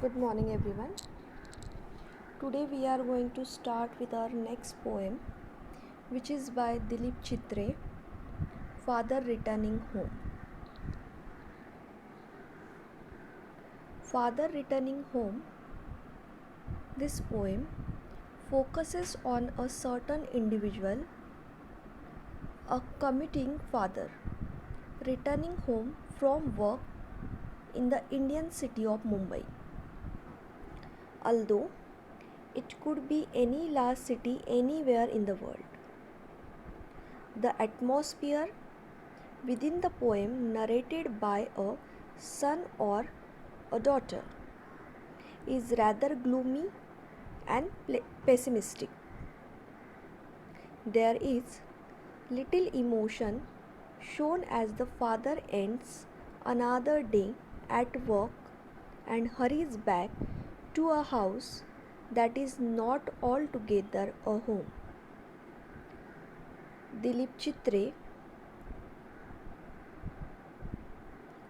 Good morning, everyone. Today we are going to start with our next poem, which is by Dilip Chitre, Father Returning Home. Father Returning Home. This poem focuses on a certain individual, a commuting father, returning home from work in the Indian city of Mumbai. Although it could be any large city anywhere in the world. The atmosphere within the poem, narrated by a son or a daughter, is rather gloomy and pessimistic. There is little emotion shown as the father ends another day at work and hurries back to a house that is not altogether a home. Dilip Chitre,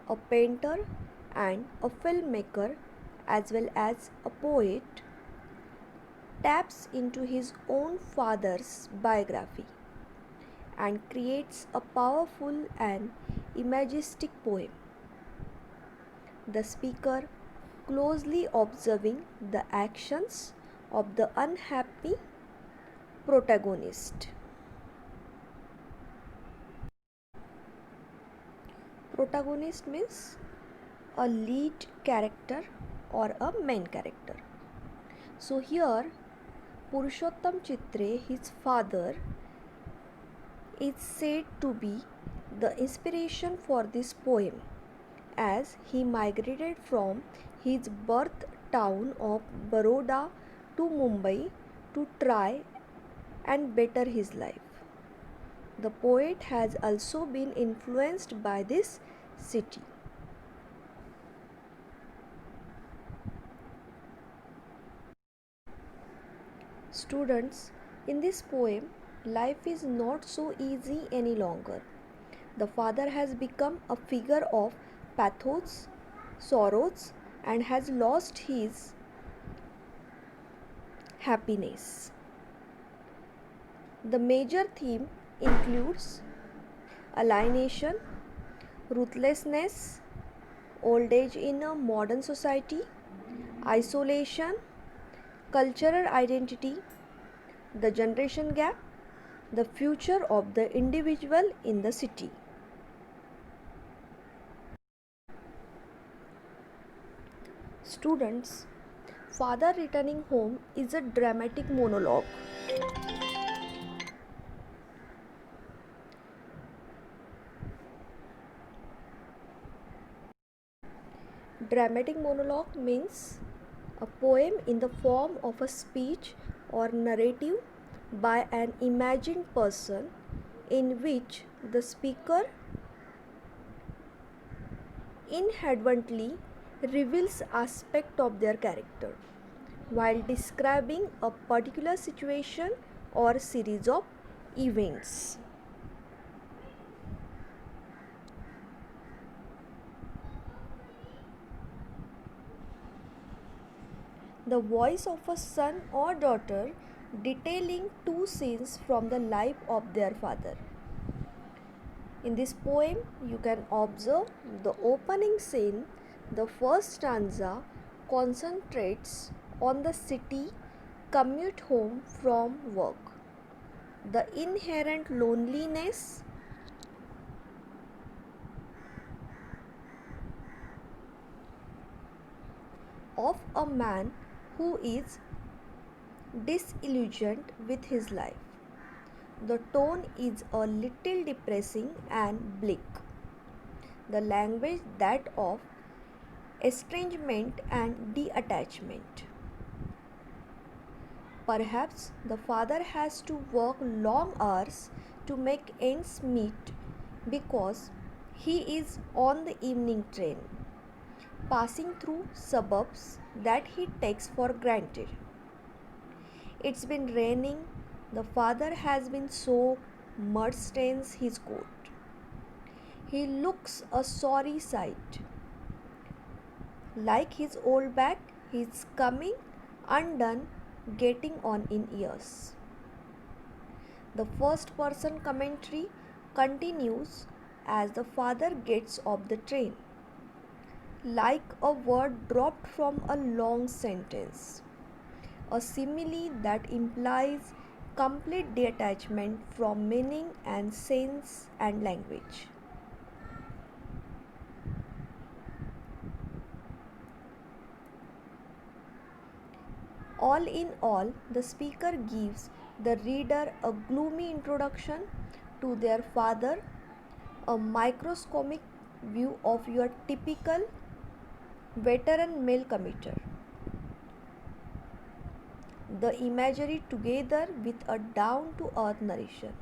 a painter and a filmmaker as well as a poet, taps into his own father's biography and creates a powerful and imagistic poem. The speaker closely observing the actions of the unhappy protagonist. Protagonist means a lead character or a main character. So here Purushottam Chitre, his father, is said to be the inspiration for this poem as he migrated from his birth town of Baroda to Mumbai to try and better his life. The poet has also been influenced by this city. Students, in this poem, life is not so easy any longer. The father has become a figure of pathos, sorrows, and has lost his happiness. The major theme includes alienation, ruthlessness, old age in a modern society, isolation, cultural identity, the generation gap, the future of the individual in the city. Students, Father Returning Home is a dramatic monologue. Dramatic monologue means a poem in the form of a speech or narrative by an imagined person in which the speaker inadvertently reveals aspect of their character while describing a particular situation or series of events. The voice of a son or daughter detailing two scenes from the life of their father. In this poem, you can observe the opening scene. The first stanza concentrates on the city commute home from work, the inherent loneliness of a man who is disillusioned with his life. The tone is a little depressing and bleak. The language that of estrangement and detachment. Perhaps the father has to work long hours to make ends meet because he is on the evening train, passing through suburbs that he takes for granted. It's been raining, the father has been soaked, mud stains his coat. He looks a sorry sight, like his old bag his coming undone getting on in years. The first person commentary continues as the father gets off the train, like a word dropped from a long sentence, a simile that implies complete detachment from meaning and sense and language. All in all, the speaker gives the reader a gloomy introduction to their father, a microscopic view of your typical veteran male commuter. The imagery, together with a down to earth narration,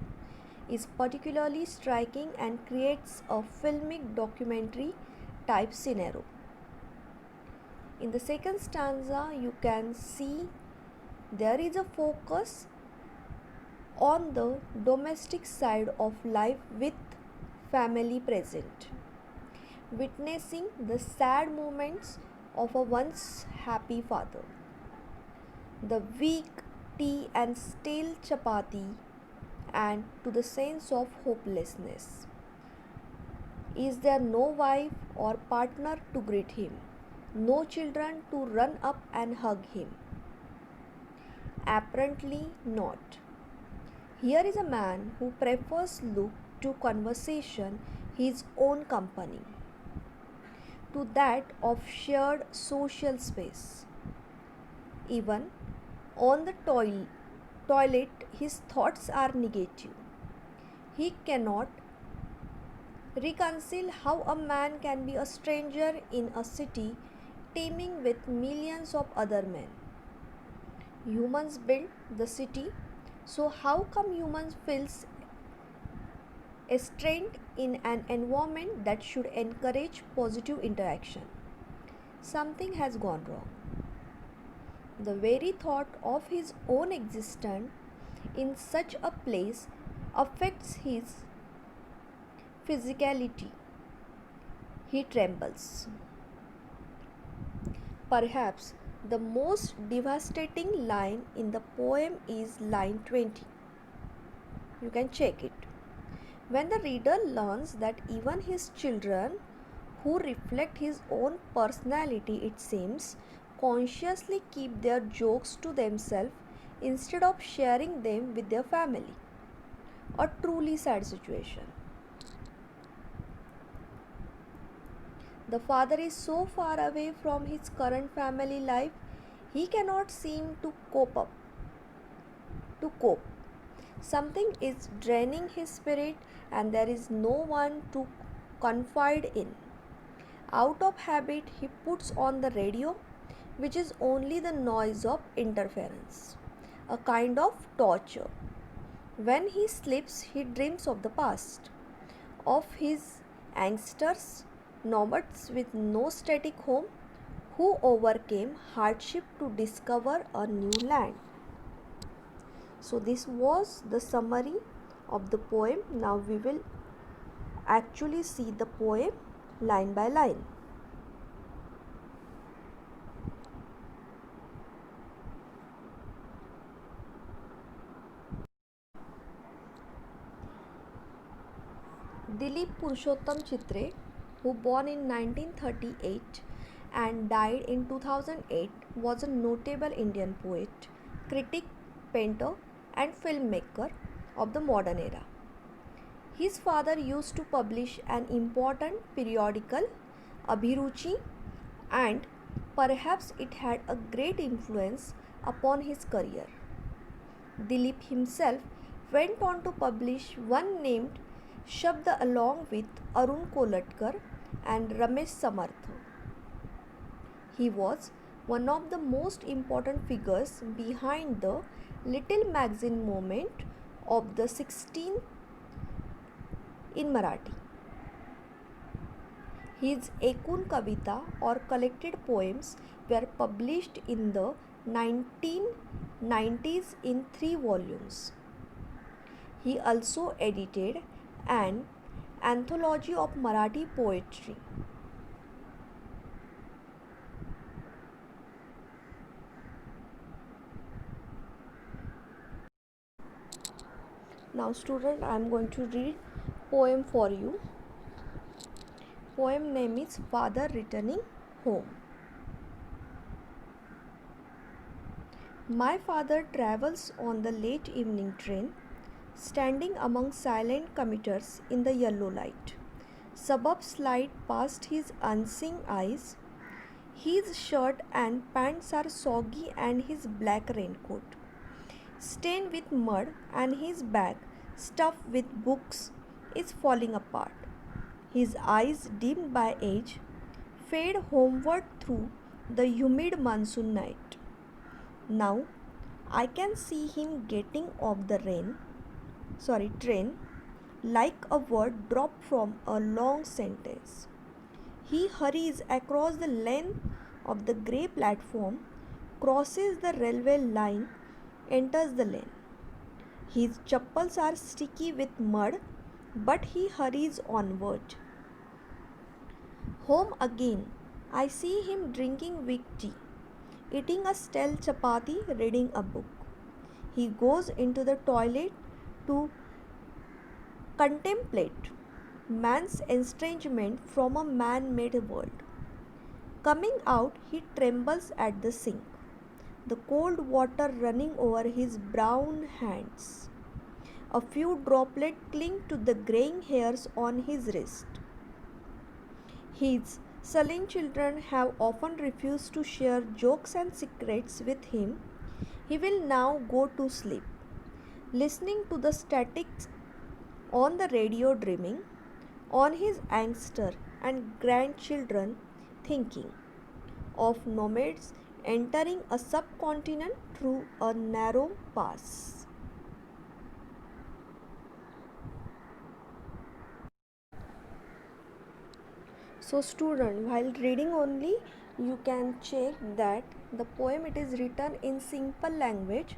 is particularly striking and creates a filmic documentary type scenario. In the second stanza, you can see there is a focus on the domestic side of life with family present, witnessing the sad moments of a once happy father. The weak tea and stale chapati, and to the sense of hopelessness. Is there no wife or partner to greet him? No children to run up and hug him? Apparently not. Here is a man who prefers look to conversation his own company, to that of shared social space. Even on the toilet, his thoughts are negative. He cannot reconcile how a man can be a stranger in a city teeming with millions of other men. Humans build the city, so how come humans feels estranged in an environment that should encourage positive interaction? Something has gone wrong. The very thought of his own existence in such a place affects his physicality. He trembles. Perhaps the most devastating line in the poem is line 20. You can check it. When the reader learns that even his children, who reflect his own personality, it seems, consciously keep their jokes to themselves instead of sharing them with their family. A truly sad situation. The father is so far away from his current family life, he cannot seem to cope. Something is draining his spirit and there is no one to confide in. Out of habit, he puts on the radio, which is only the noise of interference, a kind of torture. When he sleeps, he dreams of the past, of his ancestors, nomads with no static home, who overcame hardship to discover a new land. So, this was the summary of the poem. Now, we will actually see the poem line by line. Dilip Purushottam Chitre, who born in 1938 and died in 2008, was a notable Indian poet, critic, painter, and filmmaker of the modern era. His father used to publish an important periodical, Abhiruchi, and perhaps it had a great influence upon his career. Dilip himself went on to publish one named Shabda along with Arun Kolatkar and Ramesh Samarth. He was one of the most important figures behind the Little Magazine movement of the 16th in Marathi. His Ekun Kavita or collected poems were published in the 1990s in 3 volumes. He also edited an anthology of Marathi poetry. Now student, I am going to read poem for you. Poem name is Father Returning Home. My father travels on the late evening train, standing among silent commuters in the yellow light. Suburbs slide past his unseeing eyes. His shirt and pants are soggy and his black raincoat stained with mud, and his bag, stuffed with books, is falling apart. His eyes, dimmed by age, fade homeward through the humid monsoon night. Now I can see him getting off the train like a word dropped from a long sentence. He hurries across the length of the grey platform, crosses the railway line, enters the lane. His chappals are sticky with mud, but he hurries onward. Home again, I see him drinking weak tea, eating a stale chapati, reading a book. He goes into the toilet to contemplate man's estrangement from a man-made world. Coming out, he trembles at the sink, the cold water running over his brown hands. A few droplets cling to the graying hairs on his wrist. His sullen children have often refused to share jokes and secrets with him. He will now go to sleep, listening to the statics on the radio, dreaming on his youngster and grandchildren, thinking of nomads entering a subcontinent through a narrow pass. So student, while reading only, you can check that the poem it is written in simple language.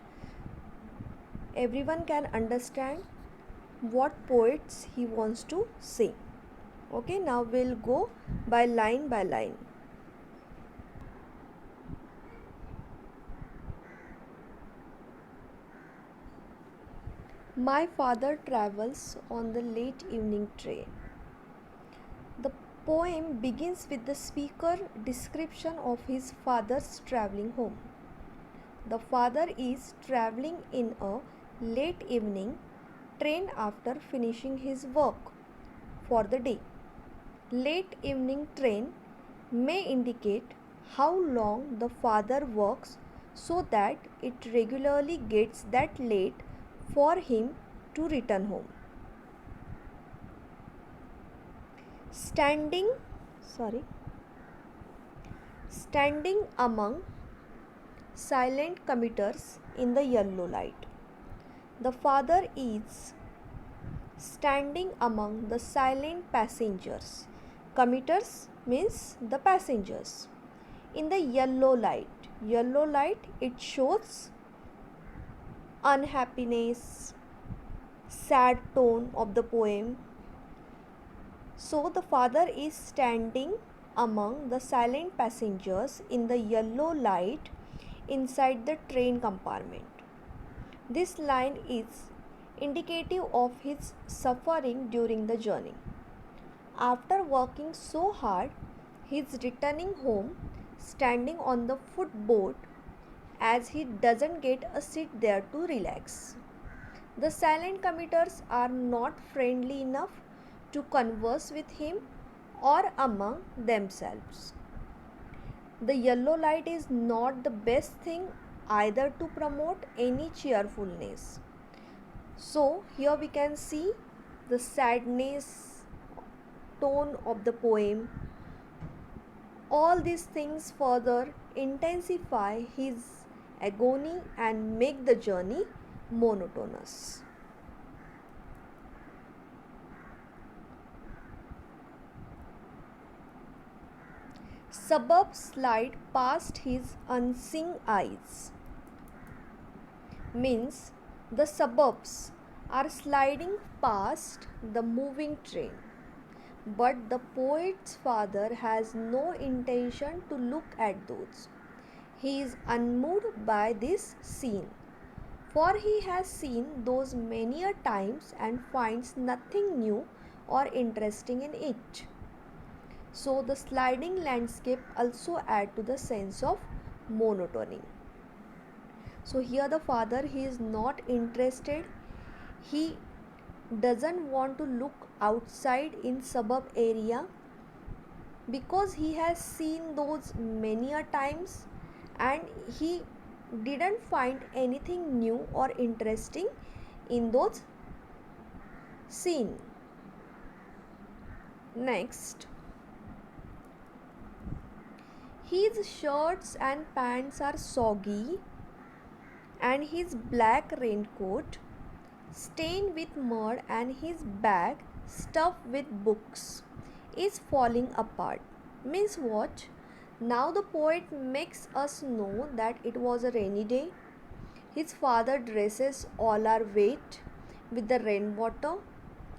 Everyone can understand what poets he wants to say. Okay, now we'll go by line by line. My father travels on the late evening train. The poem begins with the speaker description of his father's traveling home. The father is traveling in a late evening train after finishing his work for the day. Late evening train may indicate how long the father works so that it regularly gets that late for him to return home. Standing among silent commuters in the yellow light. The father is standing among the silent passengers. Commuters means the passengers. In the yellow light, it shows unhappiness, sad tone of the poem. So the father is standing among the silent passengers in the yellow light inside the train compartment. This line is indicative of his suffering during the journey. After working so hard, he is returning home standing on the footboard as he doesn't get a seat there to relax. The silent commuters are not friendly enough to converse with him or among themselves. The yellow light is not the best thing either to promote any cheerfulness. So here we can see the sadness tone of the poem. All these things further intensify his agony and make the journey monotonous. Suburbs slide past his unseeing eyes. Means the suburbs are sliding past the moving train. But the poet's father has no intention to look at those. He is unmoved by this scene. For he has seen those many a times and finds nothing new or interesting in it. So the sliding landscape also add to the sense of monotony. So here the father, he is not interested. He doesn't want to look outside in suburb area because he has seen those many a times and he didn't find anything new or interesting in those scene. Next, his shirts and pants are soggy and his black raincoat stained with mud and his bag stuffed with books is falling apart. Means what? Now the poet makes us know that it was a rainy day. His father dresses all are wet with the rainwater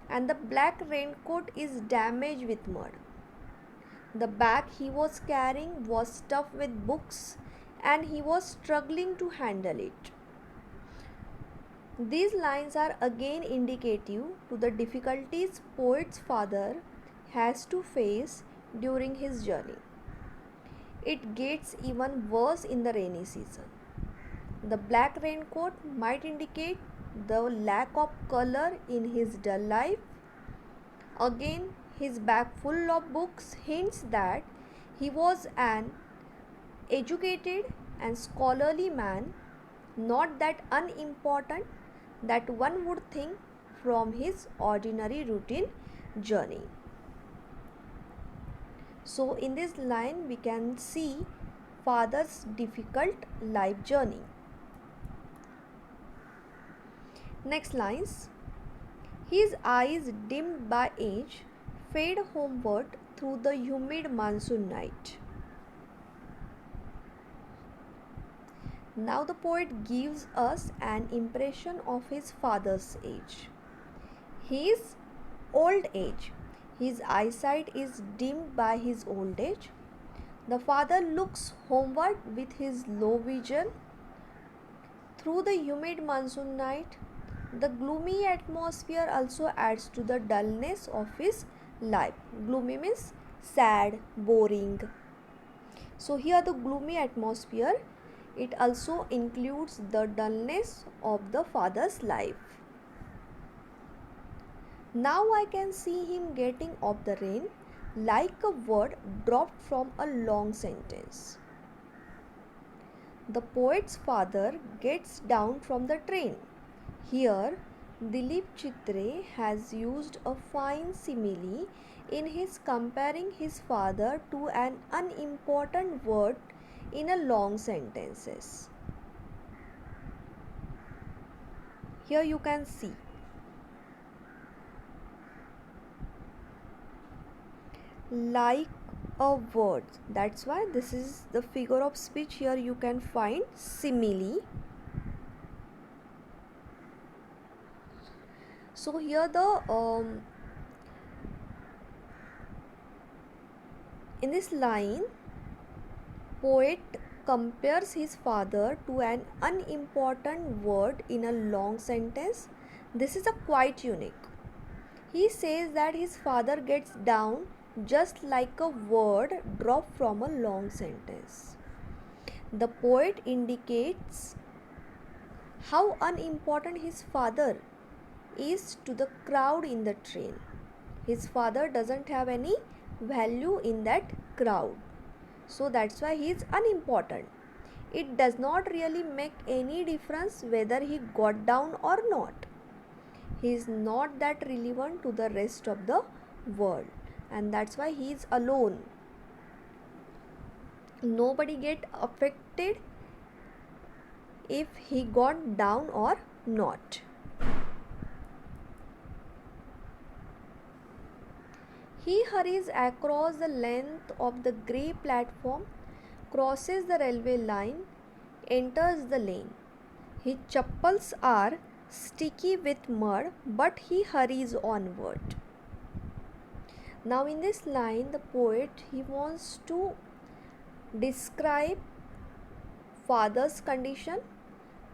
and the black raincoat is damaged with mud. The bag he was carrying was stuffed with books and he was struggling to handle it. These lines are again indicative to the difficulties poet's father has to face during his journey. It gets even worse in the rainy season. The black raincoat might indicate the lack of color in his dull life. Again, his bag full of books hints that he was an educated and scholarly man, not that unimportant that one would think from his ordinary routine journey. So in this line we can see father's difficult life journey. Next lines. His eyes dimmed by age fade homeward through the humid monsoon night. Now the poet gives us an impression of his father's age. His old age. His eyesight is dimmed by his old age. The father looks homeward with his low vision. Through the humid monsoon night, the gloomy atmosphere also adds to the dullness of his life. Gloomy means sad, boring. So here the gloomy atmosphere, it also includes the dullness of the father's life. Now I can see him getting off the train like a word dropped from a long sentence. The poet's father gets down from the train. Here, Dilip Chitre has used a fine simile in his comparing his father to an unimportant word in a long sentences. Here you can see like a word. That's why this is the figure of speech. Here you can find simile. So here the in this line, poet compares his father to an unimportant word in a long sentence. This is a quite unique. He says that his father gets down just like a word dropped from a long sentence. The poet indicates how unimportant his father is to the crowd in the train. His father doesn't have any value in that crowd. So that's why he is unimportant. It does not really make any difference whether he got down or not. He is not that relevant to the rest of the world, and that's why he is alone. Nobody get affected if he got down or not. He hurries across the length of the grey platform, crosses the railway line, enters the lane. His chappals are sticky with mud, but he hurries onward. Now in this line, the poet, he wants to describe father's condition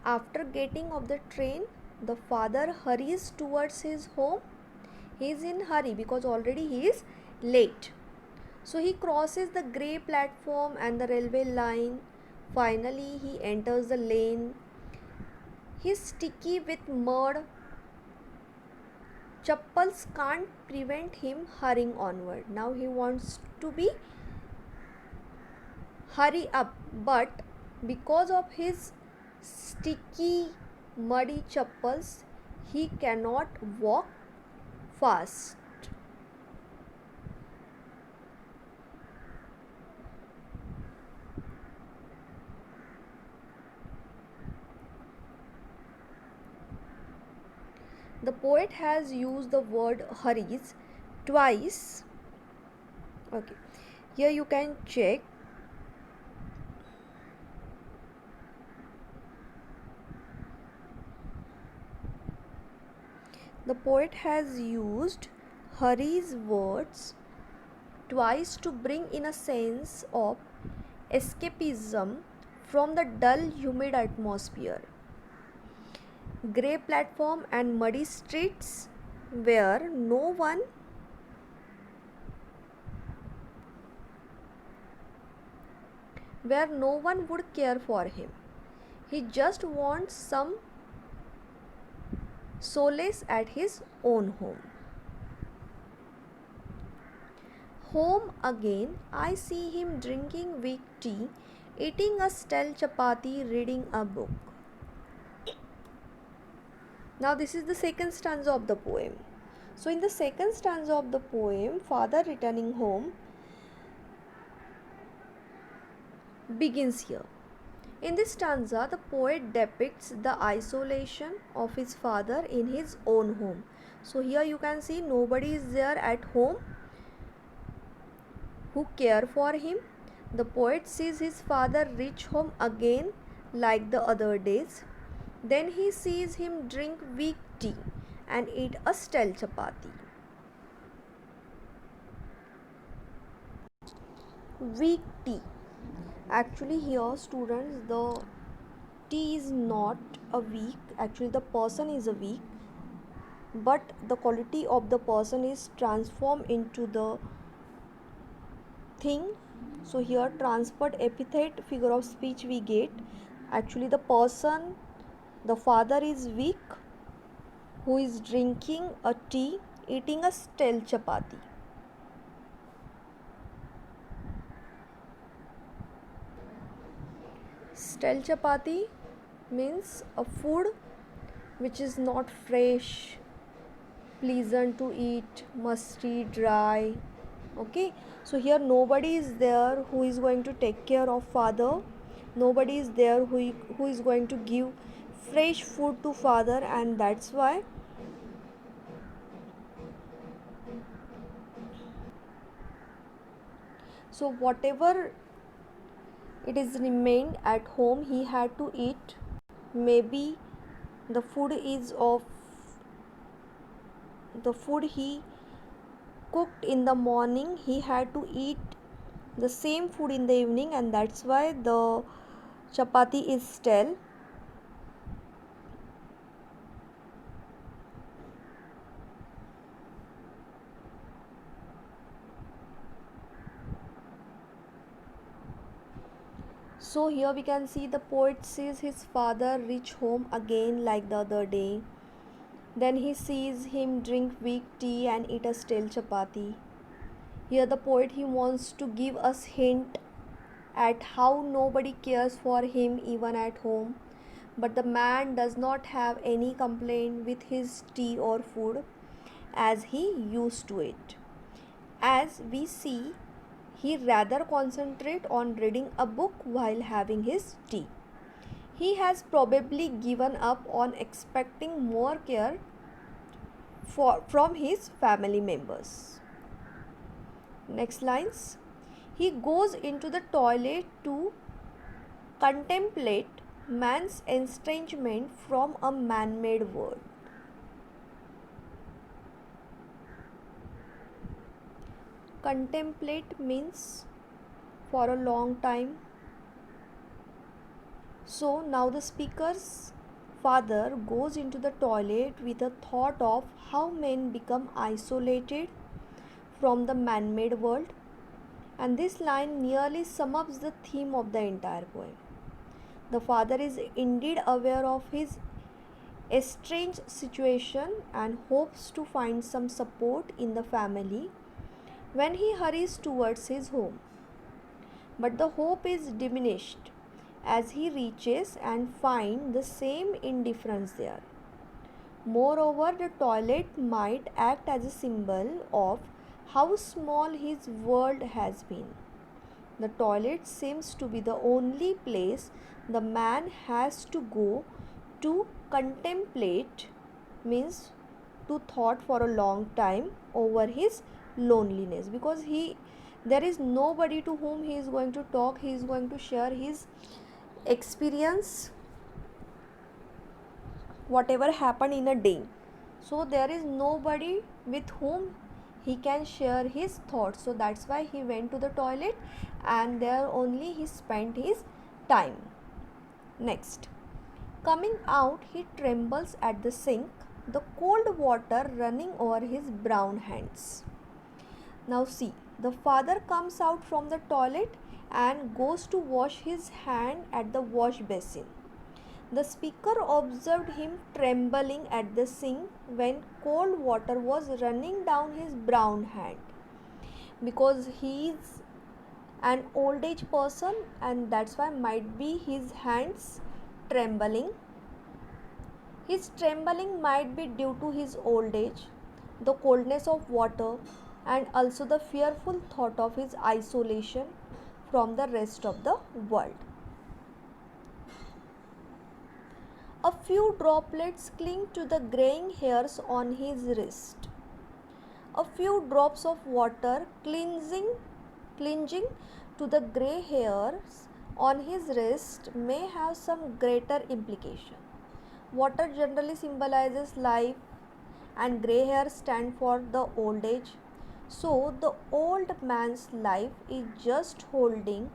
After getting off the train, the father hurries towards his home. He is in hurry because already he is late. So he crosses the grey platform and the railway line. Finally he enters the lane. He is sticky with mud. Chappals can't prevent him hurrying onward. Now he wants to be hurry up, but because of his sticky muddy chappals he cannot walk fast. The poet has used the word hurries twice. Okay, here you can check. The poet has used hurries words twice to bring in a sense of escapism from the dull, humid atmosphere. Grey platform and muddy streets where no one would care for him. He just wants some solace at his own home. Home again, I see him drinking weak tea, eating a stale chapati, reading a book. Now this is the second stanza of the poem. So in the second stanza of the poem, father returning home begins here. In this stanza, the poet depicts the isolation of his father in his own home. So here you can see nobody is there at home who care for him. The poet sees his father reach home again like the other days. Then he sees him drink weak tea and eat a stale chapati. Weak tea. Actually here students, the tea is not a weak, actually the person is a weak, but the quality of the person is transformed into the thing. So here transferred epithet figure of speech we get. Actually the person, the father is weak who is drinking a tea, eating a stale chapati. Stale chapati means a food which is not fresh, pleasant to eat, musty, dry. Okay, so here nobody is there who is going to take care of father. Nobody is there who is going to give fresh food to father, and that's why so whatever it is remained at home he had to eat. Maybe the food is of the food he cooked in the morning, he had to eat the same food in the evening, and that's why the chapati is stale. So here we can see the poet sees his father reach home again like the other day. Then he sees him drink weak tea and eat a stale chapati. Here the poet he wants to give us hint at how nobody cares for him even at home. But the man does not have any complaint with his tea or food as he used to it. As we see, he rather concentrate on reading a book while having his tea. He has probably given up on expecting more care from his family members. Next lines. He goes into the toilet to contemplate man's estrangement from a man-made world. Contemplate means for a long time. So now the speakers father goes into the toilet with a thought of how men become isolated from the man-made world, and this line nearly sums up the theme of the entire poem. The father is indeed aware of his estranged situation and hopes to find some support in the family when he hurries towards his home. But the hope is diminished as he reaches and finds the same indifference there. Moreover, the toilet might act as a symbol of how small his world has been. The toilet seems to be the only place the man has to go to contemplate, means to thought for a long time over his loneliness, because there is nobody to whom he is going to talk, he is going to share his experience, whatever happened in a day. So there is nobody with whom he can share his thoughts, so that's why he went to the toilet and there only he spent his time. Next, coming out, he trembles at the sink, the cold water running over his brown hands. Now see, the father comes out from the toilet and goes to wash his hand at the wash basin. The speaker observed him trembling at the sink when cold water was running down his brown hand, because he is an old age person and that's why might be his hands trembling. His trembling might be due to his old age, the coldness of water, and also the fearful thought of his isolation from the rest of the world. A few droplets cling to the graying hairs on his wrist. A few drops of water clinging to the grey hairs on his wrist may have some greater implication. Water generally symbolizes life and grey hairs stand for the old age. So the old man's life is just holding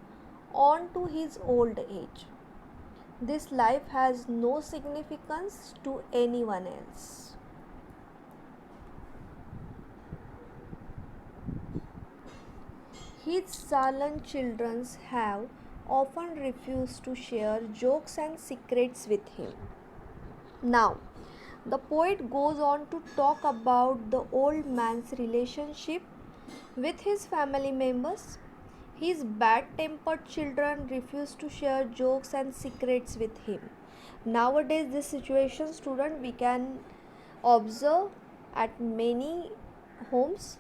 on to his old age. This life has no significance to anyone else. His sullen children have often refused to share jokes and secrets with him. Now, the poet goes on to talk about the old man's relationship with his family members. His bad-tempered children refuse to share jokes and secrets with him. Nowadays, this situation, student, we can observe at many homes.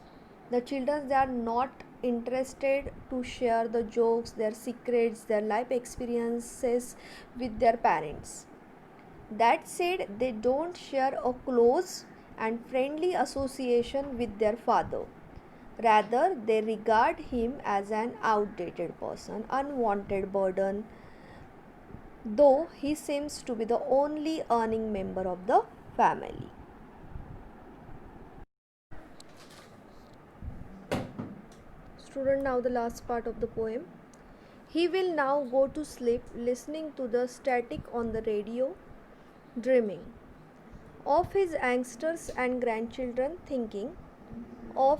The children, they are not interested to share the jokes, their secrets, their life experiences with their parents. That said, they don't share a close and friendly association with their father. Rather, they regard him as an outdated person, unwanted burden, though he seems to be the only earning member of the family. Student, now the last part of the poem. He will now go to sleep listening to the static on the radio, dreaming of his youngsters and grandchildren, thinking of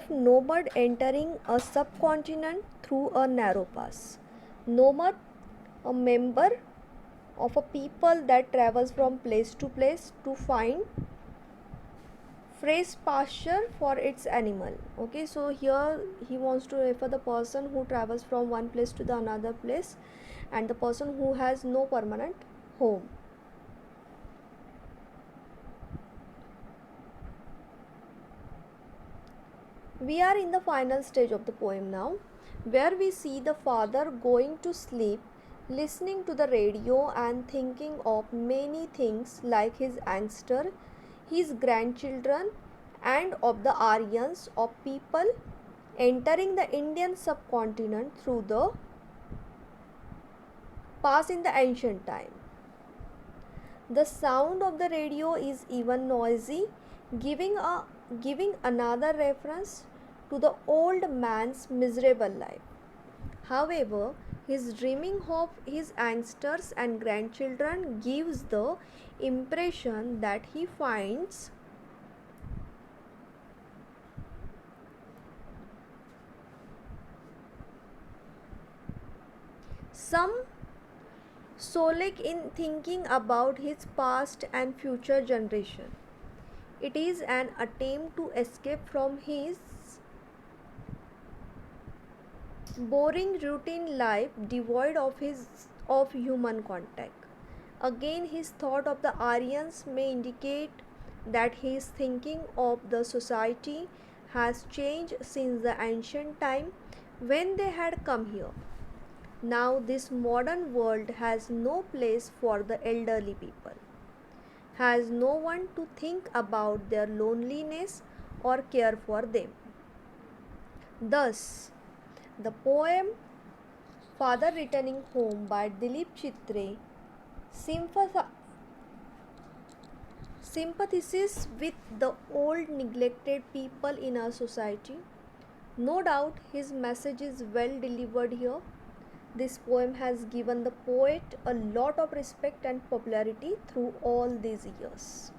nomad entering a subcontinent through a narrow pass. Nomad, a member of a people that travels from place to place to find fresh pasture for its animal. Okay, so here he wants to refer the person who travels from one place to the another place, and the person who has no permanent home. We are in the final stage of the poem now, where we see the father going to sleep, listening to the radio and thinking of many things like his youngster, his grandchildren, and of the Aryans, of people entering the Indian subcontinent through the pass in the ancient time. The sound of the radio is even noisy giving a giving another reference to the old man's miserable life. However, his dreaming of his ancestors and grandchildren gives the impression that he finds some solace in thinking about his past and future generation. It is an attempt to escape from his boring routine life devoid of human contact. Again, his thought of the Aryans may indicate that his thinking of the society has changed since the ancient time when they had come here. Now, this modern world has no place for the elderly people, has no one to think about their loneliness or care for them. Thus, the poem Father Returning Home by Dilip Chitre sympathizes with the old neglected people in our society. No doubt his message is well delivered here. This poem has given the poet a lot of respect and popularity through all these years.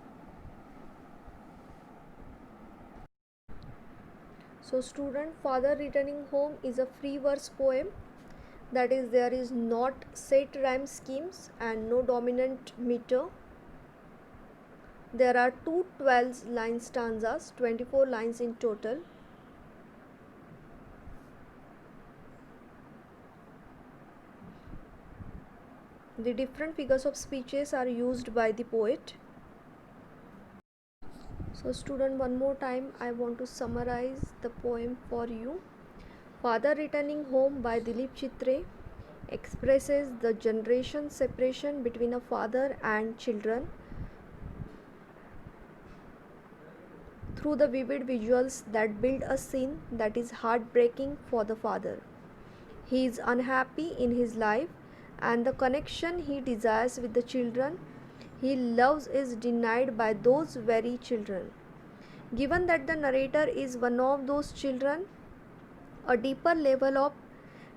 So, student, Father Returning Home is a free verse poem, that is, there is not set rhyme schemes and no dominant meter. There are two 12 line stanzas, 24 lines in total. The different figures of speeches are used by the poet. So student, one more time I want to summarize the poem for you. Father Returning Home by Dilip Chitre expresses the generation separation between a father and children through the vivid visuals that build a scene that is heartbreaking for the father. He is unhappy in his life, and the connection he desires with the children he loves is denied by those very children. Given that the narrator is one of those children, a deeper level of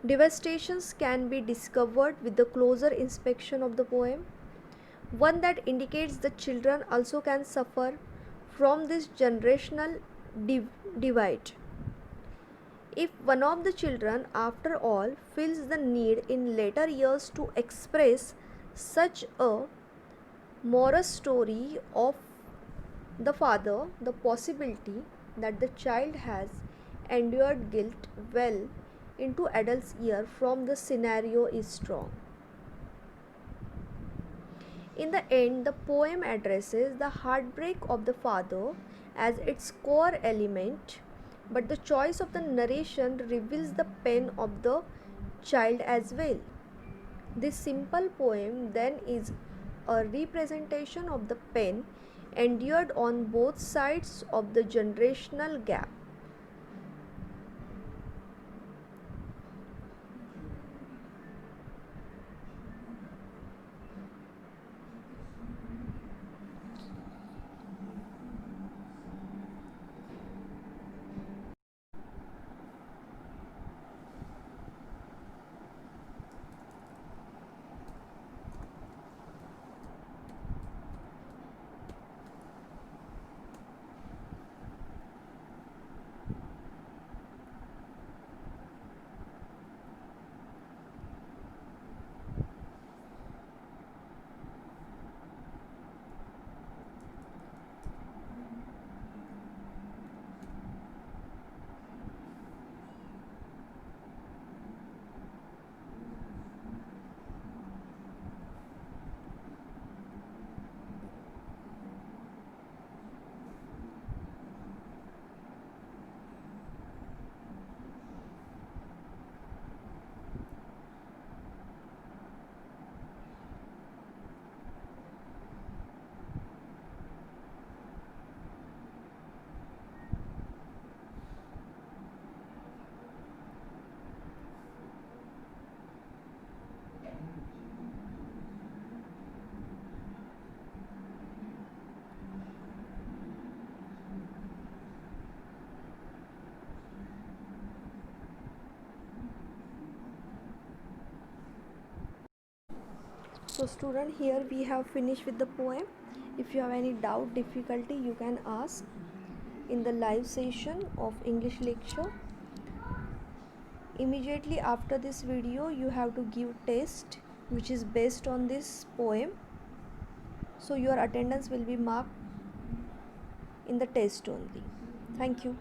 devastations can be discovered with the closer inspection of the poem, one that indicates the children also can suffer from this generational divide. If one of the children, after all, feels the need in later years to express such a moral story of the father, the possibility that the child has endured guilt well into adult's year from the scenario is strong. In the end, the poem addresses the heartbreak of the father as its core element, but the choice of the narration reveals the pain of the child as well. This simple poem then is a representation of the pain endured on both sides of the generational gap. So student, here we have finished with the poem. If you have any doubt, difficulty, you can ask in the live session of English lecture. Immediately after this video you have to give test which is based on this poem, so your attendance will be marked in the test only. Thank you.